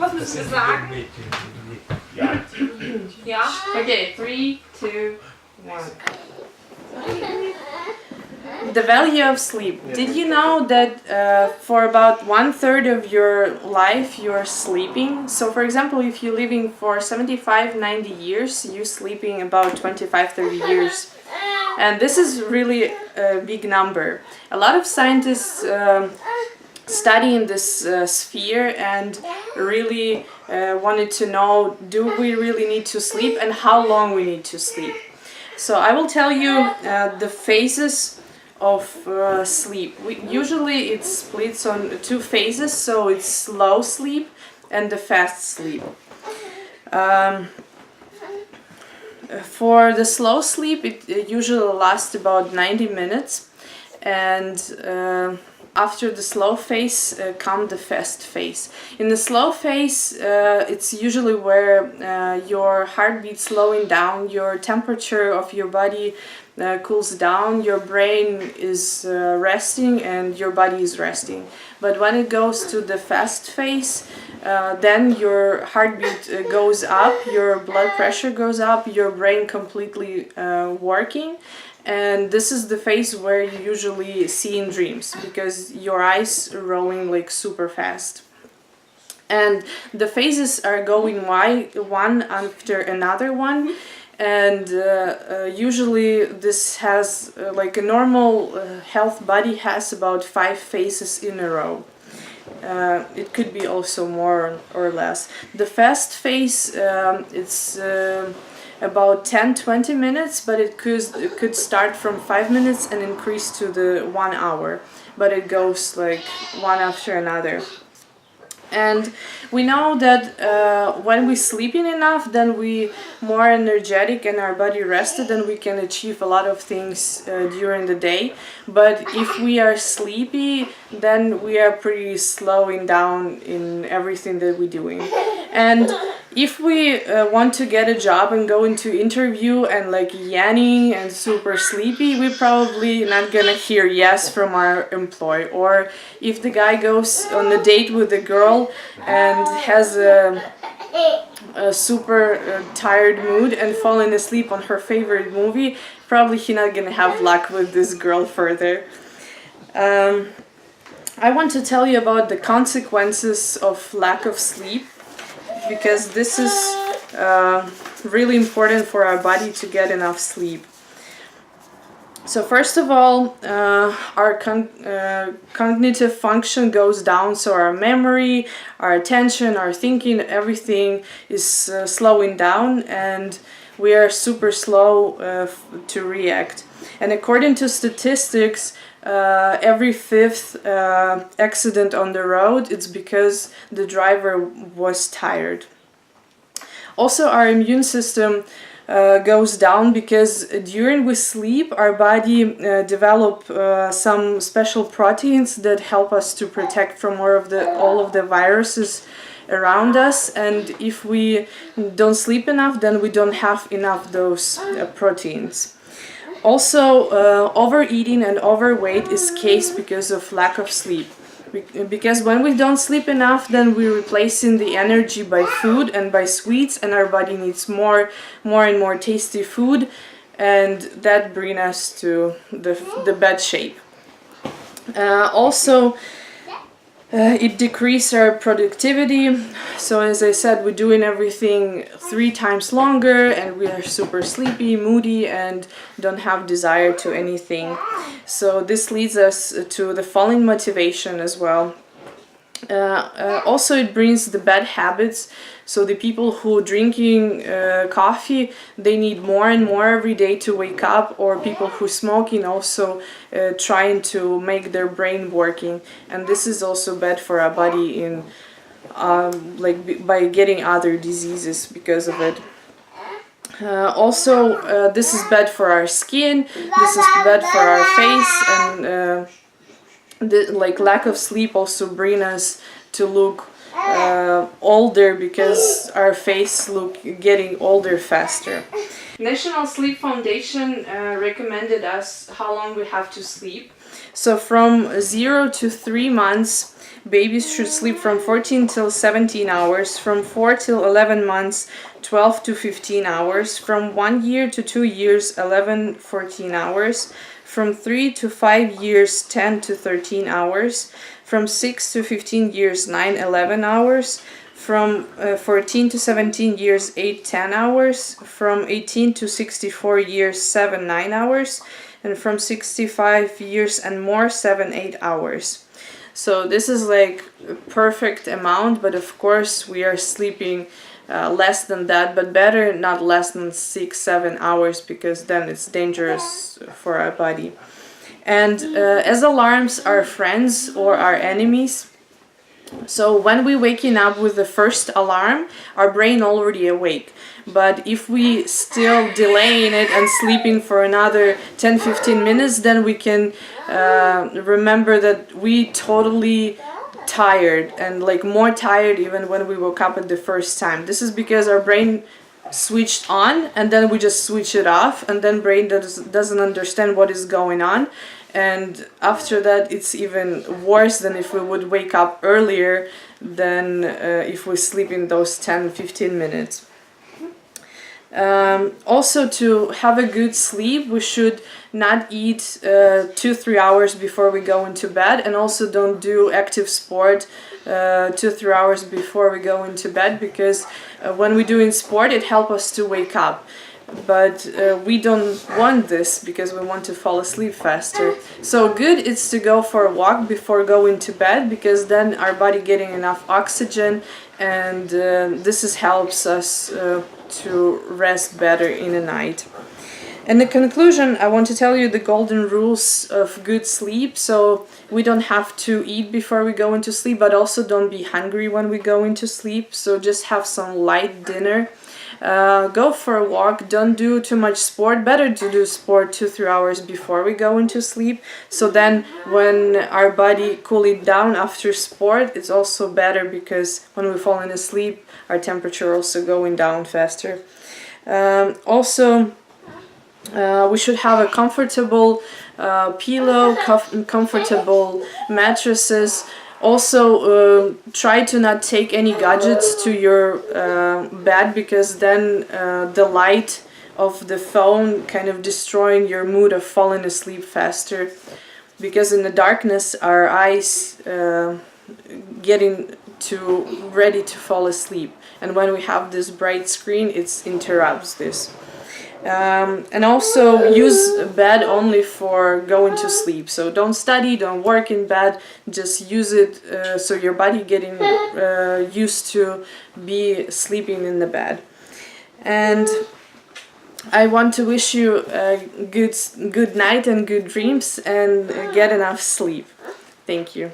Was müssen wir sagen? Ja. Okay, 3, 2, 1. The value of sleep. Did you know that for about 1/3 of your life you're sleeping? So for example, if you're living for 75, 90 years, you're sleeping about 25, 30 years. And this is really a big number. A lot of scientists study in this sphere and really wanted to know, do we really need to sleep and how long we need to sleep? So I will tell you the phases of sleep. Usually it splits on 2 phases, so it's slow sleep and the fast sleep. For the slow sleep, it usually lasts about 90 minutes, and after the slow phase comes the fast phase. In the slow phase, it's usually where your heartbeat slowing down, your temperature of your body cools down, your brain is resting and your body is resting. But when it goes to the fast phase, then your heartbeat goes up, your blood pressure goes up, your brain completely working. And this is the phase where you usually see in dreams, because your eyes are rolling like super fast. And the phases are going one after another one. And usually this has, like a normal health body has about 5 phases in a row. It could be also more or less. The fast phase, it's about 10-20 minutes, but it could start from 5 minutes and increase to the 1 hour, but it goes like one after another. And we know that when we sleeping enough, then we more energetic and our body rested, and we can achieve a lot of things during the day. But if we are sleepy, then we are pretty slowing down in everything that we're doing. And if we want to get a job and go into interview and like yanning and super sleepy, we're probably not gonna hear yes from our employer. Or if the guy goes on a date with a girl and has a super tired mood and falling asleep on her favorite movie, probably he's not gonna have luck with this girl further. I want to tell you about the consequences of lack of sleep, because this is really important for our body to get enough sleep. So first of all, our cognitive function goes down, so our memory, our attention, our thinking, everything is slowing down, and we are super slow to react. And according to statistics, every 5th accident on the road, it's because the driver was tired. Also, our immune system goes down because during we sleep, our body develop some special proteins that help us to protect from all of the viruses around us. And if we don't sleep enough, then we don't have enough those proteins. Also, overeating and overweight is case because of lack of sleep. Because when we don't sleep enough, then we're replacing the energy by food and by sweets, and our body needs more and more tasty food, and that brings us to the bad shape. Also, it decreases our productivity. So as I said, we're doing everything 3 times longer, and we are super sleepy, moody, and don't have desire to anything. So this leads us to the falling motivation as well. Also, it brings the bad habits. So the people who drinking coffee, they need more and more every day to wake up, or people who smoking also trying to make their brain working, and this is also bad for our body in by getting other diseases because of it. Also, this is bad for our skin, this is bad for our face, and lack of sleep also bring us to look older, because our face look getting older faster. National Sleep Foundation recommended us how long we have to sleep. So from 0 to 3 months, babies should sleep from 14 till 17 hours, from 4 till 11 months, 12 to 15 hours, from 1 year to 2 years, 11-14 hours, from 3 to 5 years, 10 to 13 hours, from 6 to 15 years, 9-11 hours, from 14 to 17 years, 8-10 hours, from 18 to 64 years, 7-9 hours, and from 65 years and more, 7-8 hours. So this is like a perfect amount, but of course we are sleeping less than that, but better not less than 6-7 hours, because then it's dangerous for our body. And as alarms are friends or our enemies, so when we waking up with the first alarm, our brain already awake. But if we still delaying it and sleeping for another 10-15 minutes, then we can remember that we totally tired, and like more tired even when we woke up at the first time. This is because our brain switched on and then we just switch it off, and then brain doesn't understand what is going on, and after that it's even worse than if we would wake up earlier than if we sleep in those 10-15 minutes. Also, to have a good sleep, we should not eat 2-3 hours before we go into bed, and also don't do active sport 2-3 hours before we go into bed, because when we doing sport it helps us to wake up, but we don't want this because we want to fall asleep faster. So good it's to go for a walk before going to bed, because then our body getting enough oxygen, and this helps us to rest better in the night. In the conclusion, I want to tell you the golden rules of good sleep. So we don't have to eat before we go into sleep, but also don't be hungry when we go into sleep. So just have some light dinner. Go for a walk. Don't do too much sport. Better to do sport 2-3 hours before we go into sleep. So then when our body cooling down after sport, it's also better, because when we fall asleep, our temperature also going down faster. We should have a comfortable pillow, comfortable mattresses. Also, try to not take any gadgets to your bed, because then the light of the phone kind of destroying your mood of falling asleep faster, because in the darkness our eyes getting ready to fall asleep, and when we have this bright screen it interrupts this. And also use bed only for going to sleep. So don't study, don't work in bed, just use it so your body getting used to be sleeping in the bed. And I want to wish you a good night and good dreams, and get enough sleep. Thank you.